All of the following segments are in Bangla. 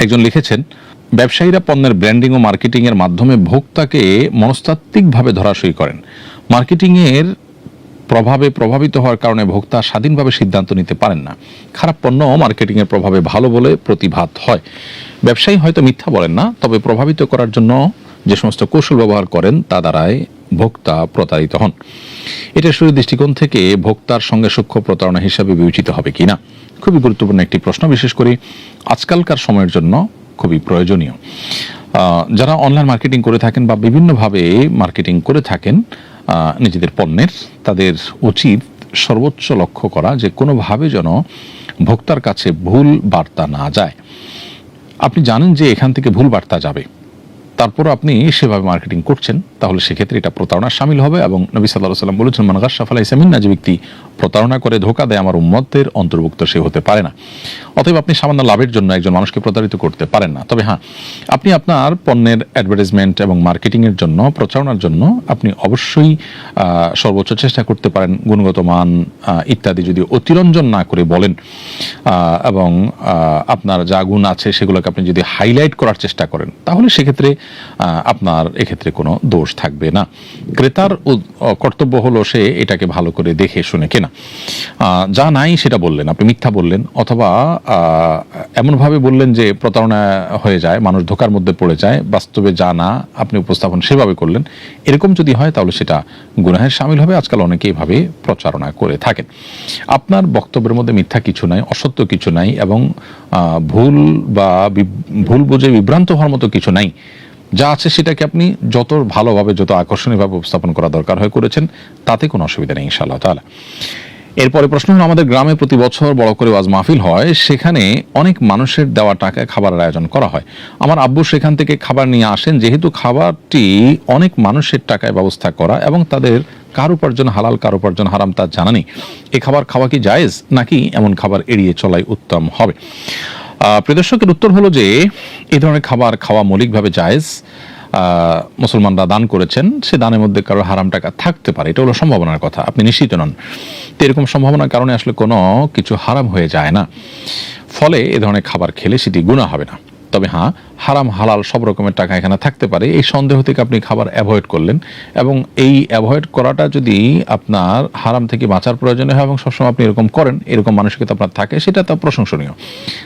একজন লিখেছেন, ব্যবসায়ীরা পণ্যের ব্র্যান্ডিং ও মার্কেটিংয়ের মাধ্যমে ভোক্তাকে মনস্তাত্ত্বিকভাবে ধরাশয়ী করেন। মার্কেটিংয়ের প্রভাবে প্রভাবিত হওয়ার কারণে ভোক্তা স্বাধীনভাবে সিদ্ধান্ত নিতে পারেন না। খারাপ পণ্য মার্কেটিংয়ের প্রভাবে ভালো বলে প্রতিভাত হয়। ব্যবসায়ী হয়তো মিথ্যা বলেন না, তবে প্রভাবিত করার জন্য যে সমস্ত কৌশল ব্যবহার করেন তা দ্বারাই ভোক্তা প্রতারিত হন। এটা শুধু দৃষ্টিকোণ থেকে ভোক্তার সঙ্গে সূক্ষ্ম প্রতারণা হিসাবে বিবেচিত হবে কিনা খুবই গুরুত্বপূর্ণ একটি প্রশ্ন, বিশেষ করে আজকালকার সময়ের জন্য খুবই প্রয়োজনীয়। যারা অনলাইন মার্কেটিং করে থাকেন বা বিভিন্নভাবে মার্কেটিং করে থাকেন নিজেদের পণ্যের, তাদের উচিত সর্বোচ্চ লক্ষ্য করা যে কোনোভাবে যেন ভোক্তার কাছে ভুল বার্তা না যায়। আপনি জানেন যে এখান থেকে ভুল বার্তা যাবে, তারপরও আপনি সেভাবে মার্কেটিং করছেন, তাহলে সেক্ষেত্রে এটা প্রতারণা সামিল হবে। এবং নবী সাল্লাল্লাহু আলাইহি ওয়াসাল্লাম বলেছেন, মান গাশশা ফালাইসা মিন্না, যে ব্যক্তি প্রতারণা করে ধোঁকা দেয় আমার উম্মতের অন্তর্ভুক্ত সে হতে পারে না। অতএব আপনি সামান্য লাভের জন্য একজন মানুষকে প্রতারিত করতে পারেন না। তবে হ্যাঁ, আপনি আপনার পণ্যের অ্যাডভার্টাইজমেন্ট এবং মার্কেটিংয়ের জন্য, প্রচারণার জন্য আপনি অবশ্যই সর্বোচ্চ চেষ্টা করতে পারেন গুণগত মান ইত্যাদি যদি অতিরঞ্জন না করে বলেন, এবং আপনার যা গুণ আছে সেগুলোকে আপনি যদি হাইলাইট করার চেষ্টা করেন, তাহলে সেক্ষেত্রে আপনার এক্ষেত্রে কোনো দোষ থাকবে না। ক্রেতার কর্তব্য হলো সে এটাকে ভালো করে দেখে শুনে কেনা। যা নাই সেটা বললেন, আপনি মিথ্যা বললেন, অথবা এমনভাবে বললেন যে প্রতারণা হয়ে যায়, মানুষ ধোকার মধ্যে পড়ে যায়, বাস্তবে যা না আপনি উপস্থাপন সেভাবে করলেন, এরকম যদি হয় তাহলে সেটা গুনাহের শামিল হবে। আজকাল অনেকে এভাবে প্রচারণা করে থাকেন। আপনার বক্তব্যের মধ্যে মিথ্যা কিছু নাই, অসত্য কিছু নাই, এবং ভুল বুঝে বিভ্রান্ত হওয়ার মতো কিছু নাই। যা আছে সেটাকে আপনি যত ভালোভাবে, যত আকর্ষণীয়ভাবে উপস্থাপন করা দরকার হয় করেছেন, তাতে কোনো অসুবিধা নেই ইনশাআল্লাহ তাআলা। এরপরে প্রশ্ন হলো, আমাদের গ্রামে প্রতি বছর বড় করে ওয়াজ মাহফিল হয়, সেখানে অনেক মানুষের দেওয়া টাকায় খাবারের আয়োজন করা হয়। আমার আব্বু সেখান থেকে খাবার নিয়ে আসেন, যেহেতু খাবারটি অনেক মানুষের টাকায় ব্যবস্থা করা এবং তাদের কার উপার্জন হালাল কার উপার্জন হারাম তা জানা নেই, এই খাবার খাওয়া কি জায়েজ, নাকি এমন খাবার এড়িয়ে চলাই উত্তম হবে? প্রিয় দর্শকের উত্তর হলো যে এই ধরনের খাবার খাওয়া মৌলিকভাবে জায়েজ। মুসলমানরা দান করেছেন, সে দানের মধ্যে কারো হারাম টাকা থাকতে পারে, এটা হলো সম্ভাবনার কথা, আপনি নিশ্চিত নন। তো এরকম সম্ভাবনার কারণে আসলে কোনো কিছু হারাম হয়ে যায় না, ফলে এ ধরনের খাবার খেলে সেটি গুনাহ হবে না। তবে হ্যাঁ, হারাম হালাল সব রকমের টাকা এখানে থাকতে পারে, এই সন্দেহ থেকে আপনি খাবার অ্যাভয়েড করলেন, এবং এই অ্যাভয়েড করাটা যদি আপনার হারাম থেকে বাঁচার প্রয়োজনে হয় এবং সবসময় আপনি এরকম করেন, এরকম মানসিকতা আপনার থাকে, সেটা তো প্রশংসনীয়,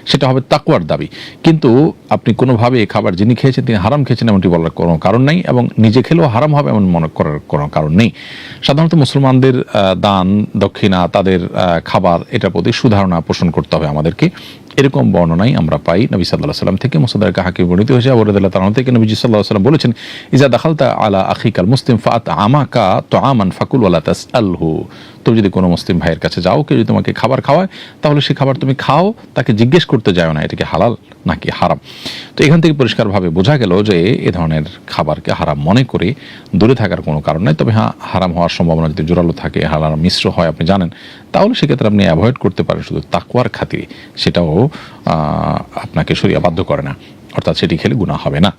সেটা হবে তাকওয়ার দাবি। কিন্তু আপনি কোনোভাবে এই খাবার যিনি খেয়েছেন তিনি হারাম খেয়েছেন এমনটি বলার কোনো কারণ নাই, এবং নিজে খেলেও হারাম হবে এমন মনে করার কোনো কারণ নেই। সাধারণত মুসলমানদের দান দক্ষিণা, তাদের খাবার, এটার প্রতি সুধারণা পোষণ করতে হবে আমাদেরকে। এরকম বর্ণনাই আমরা পাই নবী সাল্লাল্লাহু আলাইহি ওয়াসাল্লাম থেকে। মুসাদ্দাদ হাকিম বর্ণিত হয়েছে, আবু হুরায়রা রাদিয়াল্লাহু তাআলা থেকে নবীজি সাল্লাল্লাহু আলাইহি ওয়াসাল্লাম বলেছেন, ইজা দাখালতা আলা আখিকাল মুসলিম ফাআতআমাকা তুআমান ফাকুল ওয়ালা তাসআলহু। তুমি যদি কোনো মুসলিম ভাইয়ের কাছে যাও, কেউ যদি তোমাকে খাবার খাওয়ায়, তাহলে সেই খাবার তুমি খাও, তাকে জিজ্ঞেস করতে যাও না এটা কি হালাল নাকি হারাম। তো এখান থেকে পরিষ্কারভাবে বোঝা গেল যে এ ধরনের খাবারকে হারাম মনে করে দূরে থাকার কোনো কারণ নাই। তবে হ্যাঁ, হারাম হওয়ার সম্ভাবনা যদি জোরালো থাকে, হালাল মিশ্র হয় আপনি জানেন, তাহলে সেক্ষেত্রে আপনি অ্যাভয়েড করতে পারেন শুধু তাকওয়ার খাতিরে, সেটাও আপনাকে শরিয়া বাধ্য করে না, অর্থাৎ সেটি খেলে গুনাহ হবে না।